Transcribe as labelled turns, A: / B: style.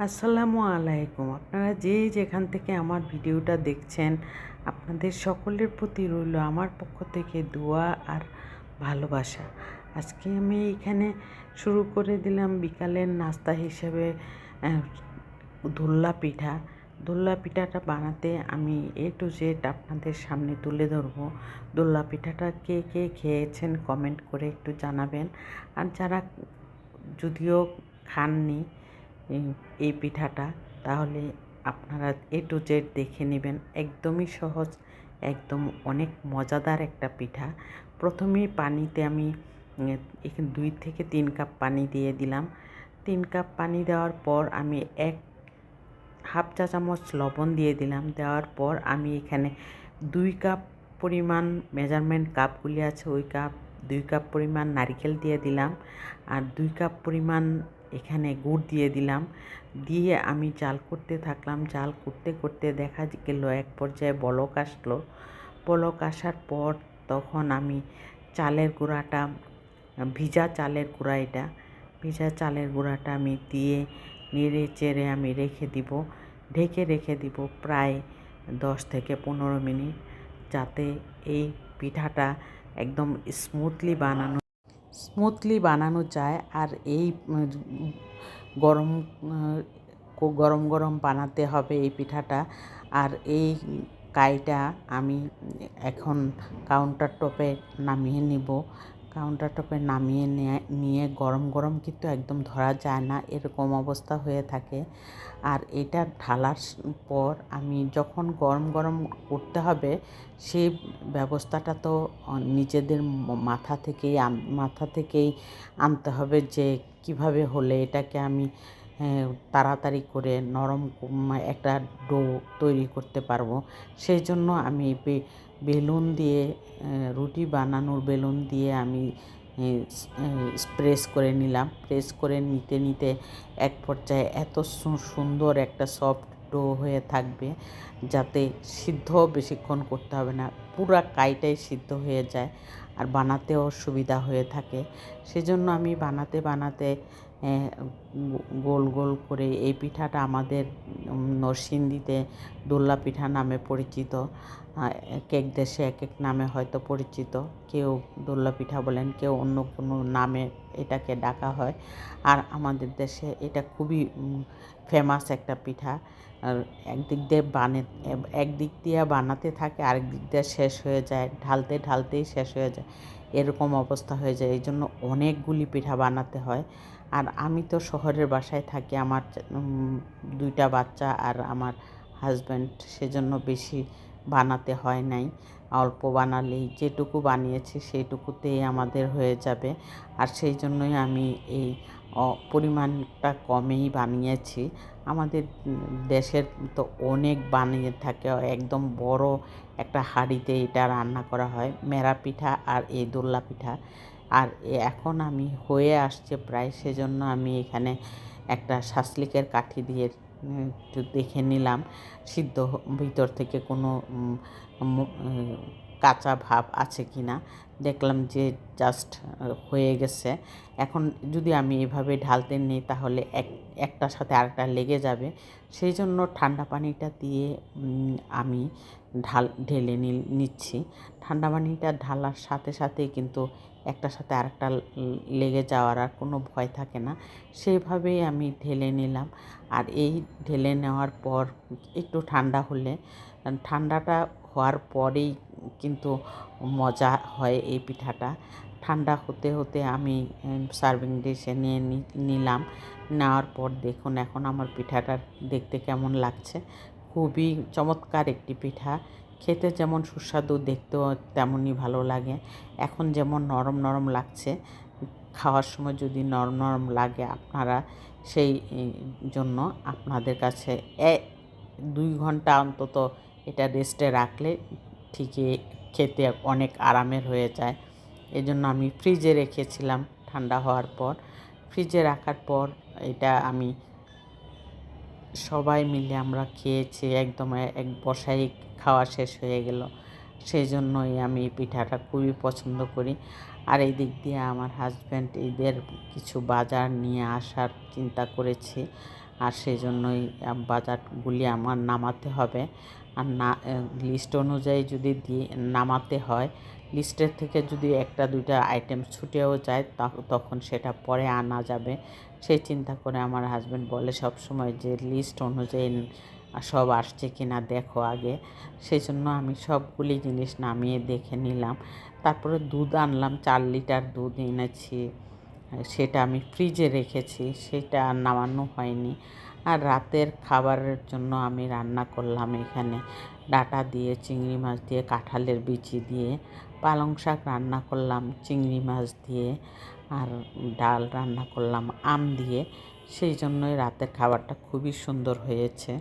A: আসসালামু আলাইকুম। আপনারা যে যেখান থেকে আমার ভিডিওটা দেখছেন, আপনাদের সকলের প্রতি রইল আমার পক্ষ থেকে দোয়া আর ভালোবাসা। আজকে আমি এখানে শুরু করে দিলাম বিকালের নাস্তা হিসেবে দোল্লা পিঠা। দোল্লা পিঠাটা বানাতে আমি A to Z আপনাদের সামনে তুলে ধরবো। দোল্লা পিঠাটা কে কে খেয়েছেন কমেন্ট করে একটু জানাবেন। আর যারা যদিও খাননি এই পিঠাটা, তাহলে আপনারা A to Z দেখে নেবেন। একদমই সহজ, একদম অনেক মজাদার একটা পিঠা। প্রথমেই পানিতে আমি এখানে 2 থেকে 3 কাপ পানি দিয়ে দিলাম। 3 কাপ পানি দেওয়ার পর আমি হাফ চা চামচ লবণ দিয়ে দিলাম। দেওয়ার পর আমি এখানে 2 কাপ পরিমাণ মেজারমেন্ট কাপগুলি আছে, ওই 2 কাপ পরিমাণ নারিকেল দিয়ে দিলাম। আর 2 কাপ পরিমাণ এখানে গুড় দিয়ে দিলাম। দিয়ে আমি জাল করতে থাকলাম। জাল করতে করতে দেখা গেল এক পর্যায়ে বলক আসলো। বলক আসার পর তখন আমি চালের গুঁড়াটা, ভিজা চালের গুঁড়া, ভিজা চালের গুঁড়াটা আমি দিয়ে নেড়ে চেড়ে আমি ঢেকে রেখে দিব প্রায় 10 থেকে 15 মিনিট, যাতে এই পিঠাটা একদম স্মুথলি বানানো যায়। আর এই গরম গরম গরম বানাতে হবে এই পিঠাটা। আর এই কাইটা আমি এখন কাউন্টার টপে নামিয়ে নিব। কাউন্টার টপে নামিয়ে নিয়ে গরম গরম কিন্তু একদম ধরা যায় না, এরকম অবস্থা হয়ে থাকে। আর এটা ঢালার পর আমি যখন গরম গরম করতে হবে, সেই ব্যবস্থাটা তো নিজেদের মাথা থেকেই আনতে হবে, যে কিভাবে হলে এটাকে আমি তাড়াতাড়ি করে নরম একটা ডো তৈরি করতে পারবো। সেই জন্য আমি বেলুন দিয়ে, রুটি বানানোর বেলুন দিয়ে আমি প্রেস করে নিলাম। প্রেস করে নিতে নিতে এক পর্যায়ে এত সুন্দর একটা সফট ডো হয়ে থাকবে, যাতে সিদ্ধ বেশিক্ষণ করতে হবে না, পুরা কাইটাই সিদ্ধ হয়ে যায় আর বানাতেও সুবিধা হয়ে থাকে। সেজন্য আমি বানাতে বানাতে গোল গোল করে এই পিঠাটা আমাদের নরসিংদীতে দোল্লা পিঠা নামে পরিচিত। এক এক দেশে এক এক নামে হয়তো পরিচিত, কেউ দোল্লা পিঠা বলেন, কেউ অন্য কোনো নামে এটাকে ডাকা হয়। আর আমাদের দেশে এটা খুবই ফেমাস একটা পিঠা। আর একদিক দিয়ে বানাতে থাকে, আরেক দিক দিয়ে শেষ হয়ে যায়, ঢালতেই শেষ হয়ে যায়, এরকম অবস্থা হয়ে যায়। এই জন্য অনেকগুলি পিঠা বানাতে হয়। আর আমি তো শহরের বাসায় থাকি, আমার 2টা বাচ্চা আর আমার হাজব্যান্ড, সেজন্য বেশি বানাতে হয় নাই। অল্প বানালেই, যেটুকু বানিয়েছি সেইটুকুতেই আমাদের হয়ে যাবে। আর সেই জন্যই আমি এই পরিমাণটা কমেই বানিয়েছি। আমাদের দেশের তো অনেক বানিয়ে থাকে, একদম বড় একটা হাঁড়িতে এটা রান্না করা হয়, মেরা পিঠা আর এই দোল্লা পিঠা। আর এখন আমি হয়ে আসছে প্রায়, সেজন্য আমি এখানে একটা শাসলিকের কাঠি দিয়ে একটু দেখে নিলাম সিদ্ধ ভিতর থেকে কোনো কাঁচা ভাব আছে কি না। দেখলাম যে জাস্ট হয়ে গেছে। এখন যদি আমি এভাবে ঢালতে নিই, তাহলে একটার সাথে আরেকটা লেগে যাবে। সেই জন্য ঠান্ডা পানিটা দিয়ে আমি ঢেলে নিচ্ছি। ঠান্ডা পানিটা ঢালার সাথে সাথেই কিন্তু একটার সাথে আরেকটা লেগে যাওয়ার আর কোনো ভয় থাকে না। সেইভাবেই আমি ঢেলে নিলাম। আর এই ঢেলে নেওয়ার পর একটু ঠান্ডা হলে, ঠান্ডাটা হওয়ার পরেই কিন্তু মজা হয় এই পিঠাটা। ঠান্ডা হতে হতে আমি সার্ভিং ডিশে নিয়ে নিলাম। নেওয়ার পর দেখুন এখন আমার পিঠাটা দেখতে কেমন লাগছে। খুবই চমৎকার একটি পিঠা, খেতে যেমন সুস্বাদু, দেখতেও তেমনই ভালো লাগে। এখন যেমন নরম নরম লাগছে, খাওয়ার সময় যদি নরম নরম লাগে, আপনারা সেই জন্য আপনাদের কাছে 2 ঘন্টা অন্তত এটা রেস্টে রাখলে ঠিকই খেতে অনেক আরামের হয়ে যায়। এজন্য আমি ফ্রিজে রেখেছিলাম। ঠান্ডা হওয়ার পর ফ্রিজে রাখার পর এটা আমি সবাই মিলে আমরা খেয়েছি, একদম এক বসাই খাওয়া শেষ হয়ে গেল। সেই জন্যই আমি এই পিঠাটা খুবই পছন্দ করি। আর এই দিক দিয়ে আমার হাজব্যান্ড এদের কিছু বাজার নিয়ে আসার চিন্তা করেছি। আর সেই জন্যই বাজারগুলি আমার নামাতে হবে। আর না লিস্ট অনুযায়ী যদি নামাতে হয়, লিস্টের থেকে যদি একটা দুইটা আইটেম ছুটেও যায় তখন সেটা পরে আনা যাবে, সেই চিন্তা করে আমার হাজব্যান্ড বলে সব সময় যে লিস্ট অনুযায়ী সব আসছে কিনা দেখো আগে। সেই জন্য আমি সবগুলি জিনিস নামিয়ে দেখে নিলাম। তারপরে দুধ আনলাম, 4 লিটার দুধ এনেছি, সেটা আমি ফ্রিজে রেখেছি, সেটা আর নামানো হয়নি। আর রাতের খাবারের জন্য আমি রান্না করলাম এখানে ডাঁটা দিয়ে, চিংড়ি মাছ দিয়ে, কাঁঠালের বিচি দিয়ে, পালং শাক রান্না করলাম চিংড়ি মাছ দিয়ে, আর ডাল রান্না করলাম আম দিয়ে। সেই জন্যই রাতের খাবারটা খুবই সুন্দর হয়েছে।